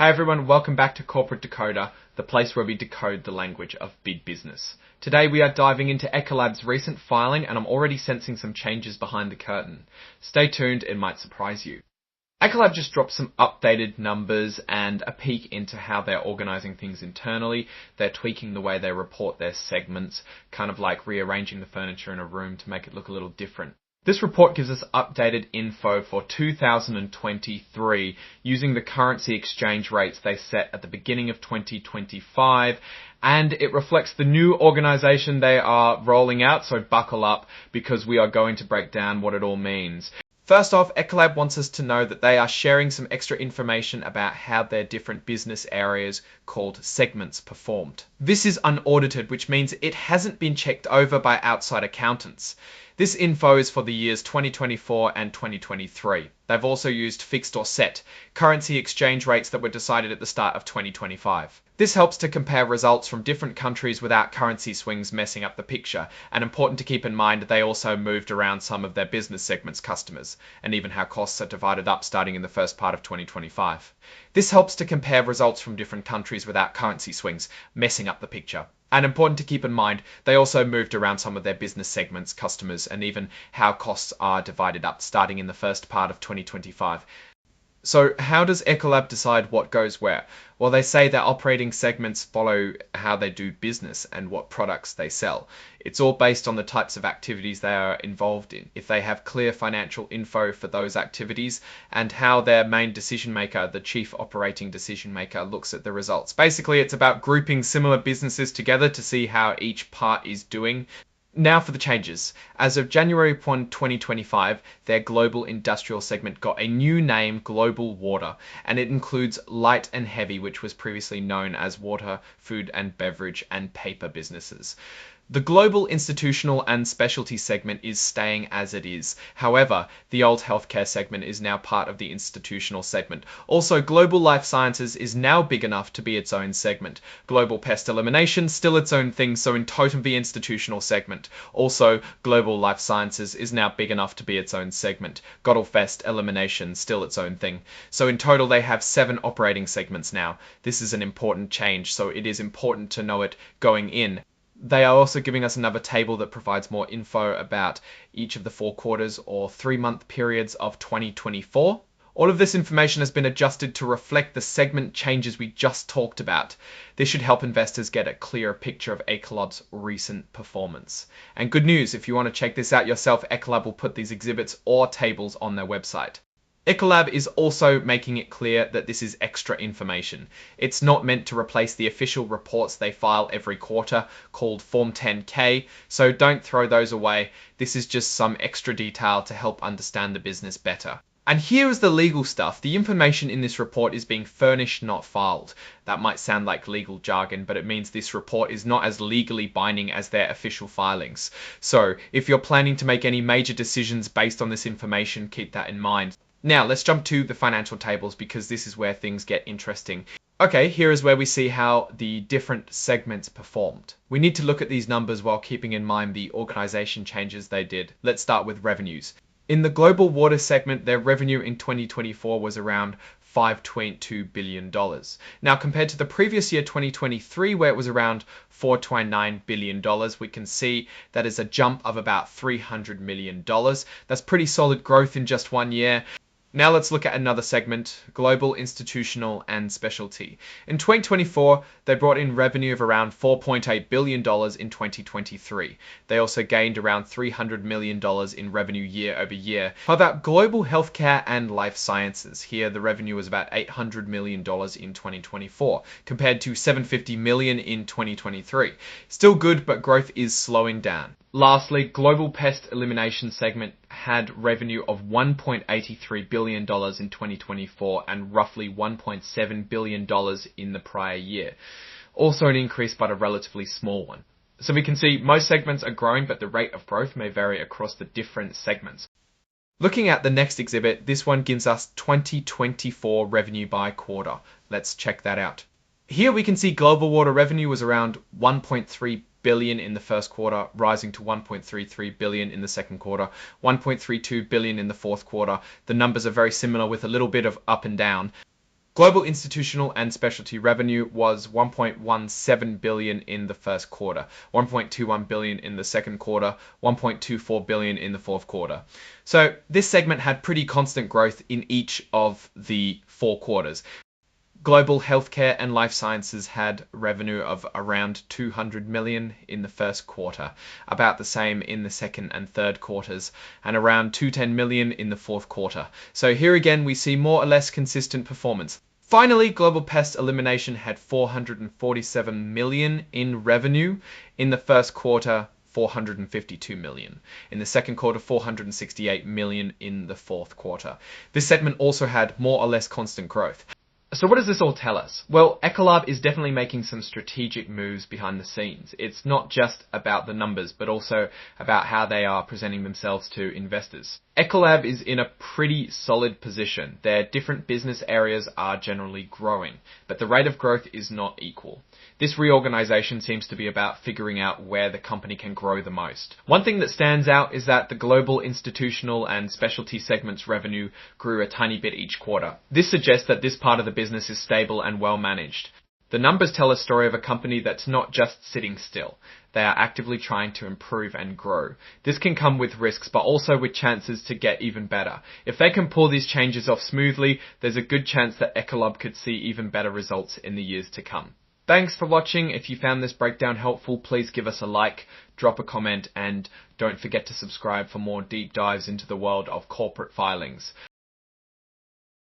Hi everyone, welcome back to Corporate Decoder, the place where we decode the language of big business. Today we are diving into ECOLAB's recent filing and I'm already sensing some changes behind the curtain. Stay tuned, it might surprise you. ECOLAB just dropped some updated numbers and a peek into how they're organising things internally. They're tweaking the way they report their segments, kind of like rearranging the furniture in a room to make it look a little different. This report gives us updated info for 2023 using the currency exchange rates they set at the beginning of 2025, and it reflects the new organisation they are rolling out, so buckle up because we are going to break down what it all means. First off, ECOLAB wants us to know that they are sharing some extra information about how their different business areas called segments performed. This is unaudited, which means it hasn't been checked over by outside accountants. This info is for the years 2024 and 2023. They've also used fixed or set, currency exchange rates that were decided at the start of 2025. This helps to compare results from different countries without currency swings messing up the picture, and important to keep in mind they also moved around some of their business segments' customers, and even how costs are divided up starting in the first part of 2025. This helps to compare results from different countries without currency swings messing up the picture. And important to keep in mind, they also moved around some of their business segments, customers, and even how costs are divided up starting in the first part of 2025. So how does ECOLAB decide what goes where? Well, they say their operating segments follow how they do business and what products they sell. It's all based on the types of activities they are involved in, if they have clear financial info for those activities, and how their main decision maker, the chief operating decision maker, looks at the results. Basically, it's about grouping similar businesses together to see how each part is doing. Now for the changes. As of January 1, 2025, their global industrial segment got a new name, Global Water, and it includes light and heavy, which was previously known as water, food and beverage, and paper businesses. The global institutional and specialty segment is staying as it is. However, the old healthcare segment is now part of the institutional segment. Also, global life sciences is now big enough to be its own segment. Global pest elimination, still its own thing, so in total the institutional segment. Also, global life sciences is now big enough to be its own segment. Pest elimination, still its own thing. So in total they have 7 operating segments now. This is an important change, so it is important to know it going in. They are also giving us another table that provides more info about each of the 4 quarters or 3-month periods of 2024. All of this information has been adjusted to reflect the segment changes we just talked about. This should help investors get a clearer picture of ECOLAB's recent performance. And good news, if you want to check this out yourself, ECOLAB will put these exhibits or tables on their website. ECOLAB is also making it clear that this is extra information. It's not meant to replace the official reports they file every quarter called Form 10K, so don't throw those away. This is just some extra detail to help understand the business better. And here is the legal stuff. The information in this report is being furnished, not filed. That might sound like legal jargon, but it means this report is not as legally binding as their official filings. So if you're planning to make any major decisions based on this information, keep that in mind. Now, let's jump to the financial tables because this is where things get interesting. Okay, here is where we see how the different segments performed. We need to look at these numbers while keeping in mind the organisation changes they did. Let's start with revenues. In the global water segment, their revenue in 2024 was around $5.2 billion. Now, compared to the previous year, 2023, where it was around $4.9 billion, we can see that is a jump of about $300 million. That's pretty solid growth in just 1 year. Now let's look at another segment, global, institutional and specialty. In 2024, they brought in revenue of around $4.8 billion in 2023. They also gained around $300 million in revenue year over year. How about global healthcare and life sciences? Here, the revenue was about $800 million in 2024, compared to $750 million in 2023. Still good, but growth is slowing down. Lastly, global pest elimination segment had revenue of $1.83 billion in 2024 and roughly $1.7 billion in the prior year. Also an increase, but a relatively small one. So we can see most segments are growing, but the rate of growth may vary across the different segments. Looking at the next exhibit, this one gives us 2024 revenue by quarter. Let's check that out. Here we can see global water revenue was around $1.3 billion in the first quarter, rising to $1.33 billion in the second quarter, $1.32 billion in the fourth quarter. The numbers are very similar with a little bit of up and down. Global institutional and specialty revenue was 1.17 billion in the first quarter, 1.21 billion in the second quarter, 1.24 billion in the fourth quarter. So this segment had pretty constant growth in each of the 4 quarters. Global healthcare and life sciences had revenue of around 200 million in the first quarter, about the same in the second and third quarters, and around 210 million in the fourth quarter. So here again we see more or less consistent performance. Finally, global pest elimination had 447 million in revenue in the first quarter. 452 million. In the second quarter, 468 million in the fourth quarter. This segment also had more or less constant growth. So what does this all tell us? Well, ECOLAB is definitely making some strategic moves behind the scenes. It's not just about the numbers, but also about how they are presenting themselves to investors. ECOLAB is in a pretty solid position. Their different business areas are generally growing, but the rate of growth is not equal. This reorganization seems to be about figuring out where the company can grow the most. One thing that stands out is that the global institutional and specialty segments revenue grew a tiny bit each quarter. This suggests that this part of the business is stable and well managed. The numbers tell a story of a company that's not just sitting still. They are actively trying to improve and grow. This can come with risks, but also with chances to get even better. If they can pull these changes off smoothly, there's a good chance that ECOLAB could see even better results in the years to come. Thanks for watching. If you found this breakdown helpful, please give us a like, drop a comment, and don't forget to subscribe for more deep dives into the world of corporate filings.